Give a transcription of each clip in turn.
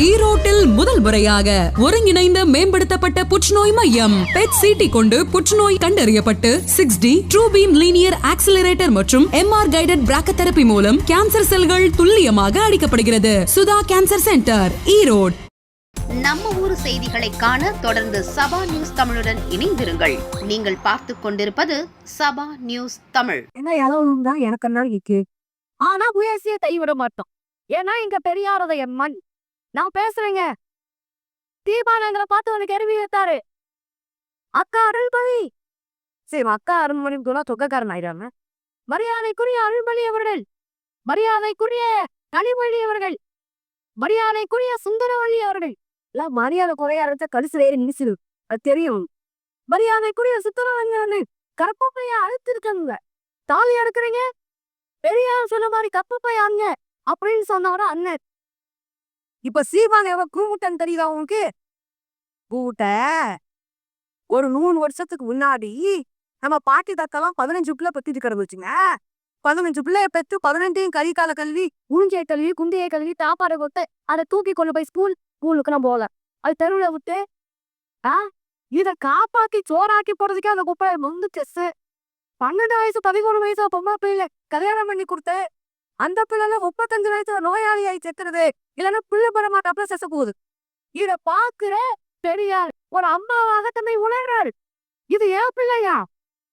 ஈரோட்டில் முதல் முறையாக ஒருங்கிணைந்த மேம்படுத்தப்பட்ட புற்றுநோய் மையம் பெட் சிடி கொண்டு புற்றுநோய் கண்டறியப்பட்டு 6D true beam linear accelerator மற்றும் MR கைடட் பிராக்கோதெரபி மூலம் கேன்சர் செல்கள் துல்லியமாக அழிக்கப்படுகிறது. Sudha cancer center, Erode. நம்ம ஊர் செய்திகளை காண தொடர்ந்து சபா நியூஸ் தமிழுடன் இணைந்திருங்கள். நீங்கள் பார்த்து கொண்டிருப்பது சபா நியூஸ் தமிழ். என்ன இளவும் தான் எனக்கு இருக்கு. ஆனா முயற்சியை கைவிட மாட்டோம். ஏன்னா இங்க பெரியாரோட மண். நான் பேசுறேங்க. தீபானங்களை பார்த்து உனக்கு எருவி வைத்தாரு அக்கா அருள்மொழி. சரி, அக்கா அருள்மொழி கூட தொகைக்காரன் ஆயிடாம. மரியாதைக்குரிய அருள்மொழி அவர்கள், மரியாதைக்குரிய கனிமொழி அவர்கள், மரியாதைக்குரிய சுந்தரவழி அவர்கள் எல்லாம் மரியாதை குறையா இருந்த கடிசு வேறு நிமிஷம் அது தெரியும். மரியாதைக்குரிய சுத்தரவழி கற்பப்பைய அழுத்திருக்காங்க. தாலி எடுக்கிறீங்க, பெரியார் சொன்ன மாதிரி கப்பப்பைய அங்க அப்படின்னு சொன்னவர அண்ணன். இப்ப சீமான் எவ்வளவு கூமுட்டன் தெரியுதா உனக்கு? கூட்ட ஒரு 100 வருஷத்துக்கு முன்னாடி நம்ம பாட்டி தாத்தாலாம் 15 பிள்ளை பத்தி இருக்கிறது வச்சுங்க. 15 பிள்ளைய பெற்று 18 கறிக்கால கல்வி, உறிஞ்சிய கல்வி, குண்டிய கல்வி, தாப்பாடை கொத்து அதை தூக்கி கொண்டு போய் ஸ்கூலுக்கு நான் போகல. அது தெருவில் விட்டு இதை காப்பாக்கி சோறாக்கி போறதுக்கே அந்த குப்பை வந்து செஸ் 12 வயசு 13 வயசு பொம்மை பிள்ளை கல்யாணம் பண்ணி கொடுத்து அந்த பிள்ளைல 35 வயசுல நோயாளியாயி செத்துறது, இல்லைன்னா பிள்ளை பெற மாட்டாப்புல செச போகுது. இத பாக்குற பெரியார் ஒரு அம்மாவாக தன்னை உணர்றாரு. இது என் பிள்ளையா?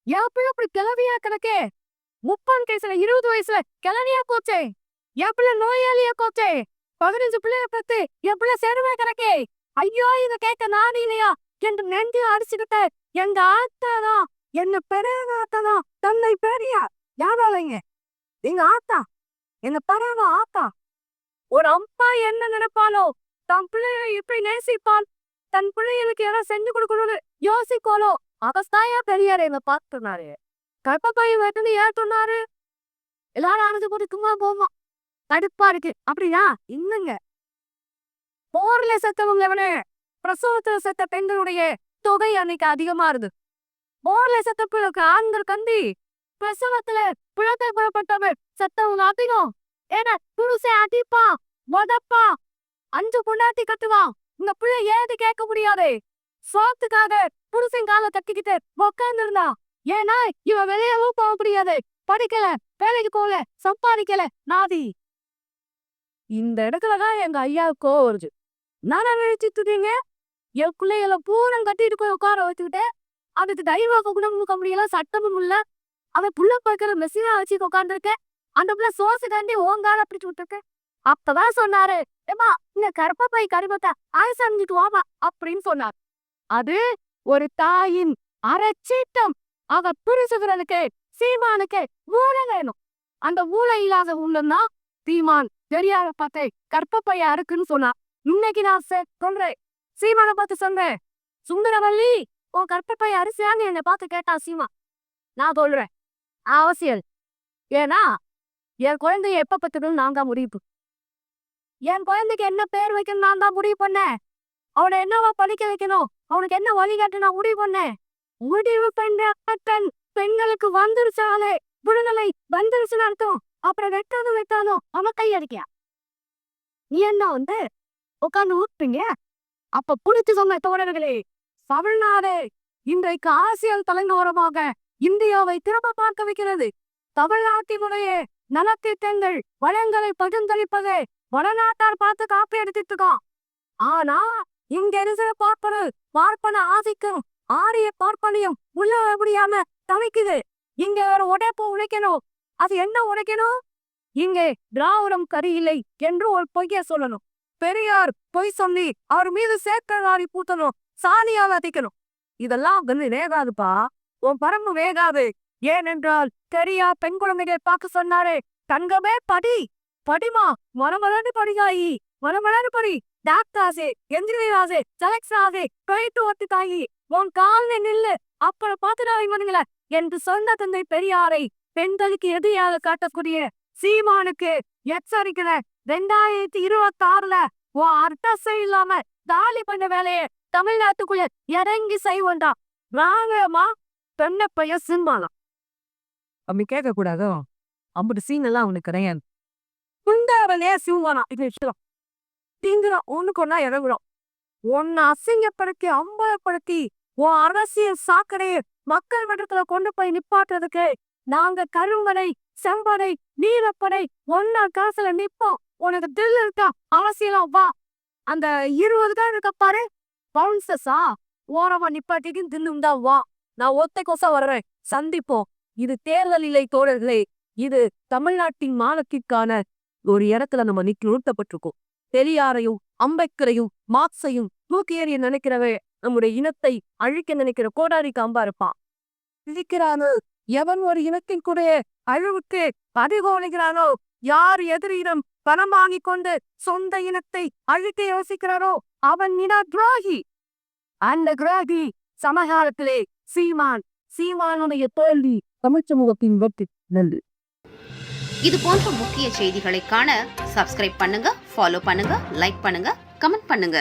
என் பிள்ளை இப்படி கிளவியா கணக்கே 30 வயசுல 20 வயசுல கிளவியா கோச்சே, என் பிள்ளை நோயாளியா கோச்சே, 15 பிள்ளைய பத்து என் பிள்ளை சேருவே கணக்கே. ஐயோ, இத கேட்க நாடு இல்லையா என்று நெஞ்சு அடிச்சுக்கிட்ட எங்க ஆத்தாதான், என்ன பெரிய ஆத்தாதான் தன்னை பெரியார். யாராலைங்க? எங்க ஆத்தா, என்ன பரவ ஆத்தா. ஒரு அம்மா என்ன நினைப்பாலோ, தன் பிள்ளைய இப்படி நேசிப்பால், தன் பிள்ளைகளுக்கு யாராவது செஞ்சு கொடுக்கணும்னு யோசிக்கோலோ, அவஸ்தாயா பெரியாரு என்ன பார்த்துனாரு. கற்பப்பைய வெட்டுன்னு ஏன் சொன்னாரு? எல்லாரும் ஆனது போட்டு சும்மா போமா கடுப்பா இருக்கு அப்படியா? இன்னுங்க போர்ல செத்தவங்க எவனே, பிரசவத்துல செத்த பெண்களுடைய தொகை அன்னைக்கு அதிகமா இருந்து. போர்ல செத்த பிள்ளைக்கு ஆண்கள் கந்தி, பிரசவத்துல பிழத்தை புறப்பட்டவர் செத்தவங்க அதிகம். ஏன்னா புருஷை அடிப்பா மொதப்பா 5 பொண்டாட்டி கட்டுவான். இந்த பிள்ளை ஏது கேட்க முடியாது. சோத்துக்காக புருஷன் காலை தட்டிக்கிட்டு உட்கார்ந்து இருந்தா. ஏன்னா இவன் வெளியவும் போக முடியாது, படிக்கல, வேலைக்கு போகல, சம்பாதிக்கல, நாதி. இந்த இடத்துலதான் எங்க ஐயாவுக்கோ வருது. நானா நினைச்சிட்டு இருக்கீங்க, என் பிள்ளைகளை பூரம் கட்டிட்டு போய் உட்கார வச்சுக்கிட்டு அதுக்கு தைவாக்க கூட முழுக்க முடியல, சட்டமும் இல்ல. அவன் புள்ள படுக்கிற மெஷினா வச்சு உட்காந்துருக்க. அந்த பிள்ளை சோசு தாண்டி ஓங்கால பிடிச்சு விட்டுருக்கு. அப்பதான் சொன்னாரு, ஏமா இந்த கற்பப்பை கருமத்தை ஆயசஞ்சிட்டு வாமா அப்படின்னு சொன்னார். அது ஒரு தாயின் அரைச்சீட்டம். அவ புரிசுகிறதுக்கு சீமானுக்கு மூளை வேணும். அந்த மூளை இல்லாத உள்ளன்னா சீமான் பெரியார பார்த்து கற்பப்பைய அறுக்குன்னு சொன்னா. இன்னைக்கு நான் சொல்றேன், சீமானை பார்த்து சொல்றேன், சுந்தரவல்லி உன் கற்பப்பைய அரிசியான்னு என்னை பார்த்து கேட்டா சீமா. நான் சொல்றேன் அவசியம். ஏன்னா என் குழந்தைய எப்ப பத்துக்கணும் நான் தான் முடிவு. என் குழந்தைக்கு என்ன பேர் வைக்கணும் நான் தான் முடிவு பண்ணேன். அவனை என்னவா படிக்க வைக்கணும், அவனுக்கு என்ன வழிகாட்டு நான் முடிவு பண்ணேன். முடிவு பண்ண பெண்களுக்கு வந்துருச்சாலே புடுதலை வந்துருச்சுன்னு அர்த்தம். அப்புறம் வெட்டாலும் அவன் கை அடிக்க. நீ என்ன உட்காந்து ஊட்டுங்க. அப்ப புடிச்சு சொன்ன தோழர்களே, தமிழ்நாடு இன்றைக்கு அரசியல் தலைநகரமாக இந்தியாவை திரும்ப பார்க்க வைக்கிறது. தமிழ்நாட்டினுடைய நலத்திட்டங்கள் வளங்களை பகிர்ந்தளிப்பதை வடநாட்டார் பார்த்து காப்பி எடுத்துட்டு இருக்கான். ஆனா இங்க இருக்கிற பார்ப்பன ஆதிக்கம் ஆரிய பார்ப்பனையும் உள்ள முடியாம தவிக்குது. இங்க ஒரு உடைப்பு உழைக்கணும். அது என்ன உழைக்கணும்? இங்கே திராவிடம் சரியில்லை என்று ஒரு பொய்ய சொல்லணும். பெரியார் பொய் சொல்லி அவர் மீது சேக்கராரி பூத்தணும், சாணியா வதிக்கணும். இதெல்லாம் வேகாதுப்பா, உன் பரம்பு வேகாது. ஏனென்றால் பெரியார் பெண் குழந்தைகளை பார்க்க சொன்னாரு. தங்கமே படிமா, மரமலர்ந்து படிகாயி, மரமலர்ந்து படி, டாக்டராசே, எந்திரியாசே, செலக்டராசே, போயிட்டு ஒட்டு தாயி, உன் கால நில்லு, அப்புறம் பார்த்துடாதீங்கள என்று சொன்ன தந்தை பெரியாரை பெண்களுக்கு எதிராக காட்டக்கூடிய சீமானுக்கு எச்சரிக்கிற 2026ல உன் அர்த்தம் இல்லாம தாலி பண்ண வேலையை தமிழ்நாட்டுக்குள்ள இறங்கி செய்வண்டா. வாங்கம்மா பெண்ண பையன் சிம்பாலாம் அப்படி கேட்க கூடாதோ? அப்படி சீன் எல்லாம் அவனுக்கு கிடையாது. சிம்பானா இது திங்குற ஒண்ணுக்கு ஒன்னா இறங்குறோம். உன்னை அசிங்கப்படுத்தி அம்பலப்படுத்தி உன் அரசியல் சாக்கடையை மக்கள் மன்றத்துல கொண்டு போய் நிப்பாட்டுறதுக்கு நாங்க கரும்படை செம்படை நீலப்படை ஒன்னா காசுல நிப்போம். உனக்கு தில் இருக்கா? அரசியலா வா. அந்த 20 தான் இருக்க பாரு பவுன்சஸா ஓரமா நிப்பாட்டிக்கு தில்லும் தான் வா. நான் ஒத்தை கொசா வர்றேன், சந்திப்போம். இது தேர்தல் இல்லை தோழர்களே, இது தமிழ்நாட்டின் மானத்திற்கான ஒரு இடத்துல நம்ம நிறுத்தப்பட்டிருக்கோம். பெரியாரையும் அம்பேத்கரையும் மார்க்ஸையும் தூக்கி எறிய நினைக்கிறவே நம்முடைய இனத்தை அழிக்க நினைக்கிற கோடாரி காம்பா இருப்பான். இருக்கிறானோ எவன் ஒரு இனத்தின் கூட அழிவுக்கு பறிகோலுகிறானோ, யார் எதிரிடம் பணம் வாங்கி கொண்டு சொந்த இனத்தை அழிக்க யோசிக்கிறாரோ அவன் இன துரோகி. அந்த துரோகி சமகாலத்திலே சீமானுடைய தோல்வி தமிழ் சமூகத்தின் வெற்றி. நன்றி. இது போன்ற முக்கிய செய்திகளை காண சப்ஸ்கிரைப் பண்ணுங்க, ஃபாலோ பண்ணுங்க, லைக் பண்ணுங்க, கமெண்ட் பண்ணுங்க.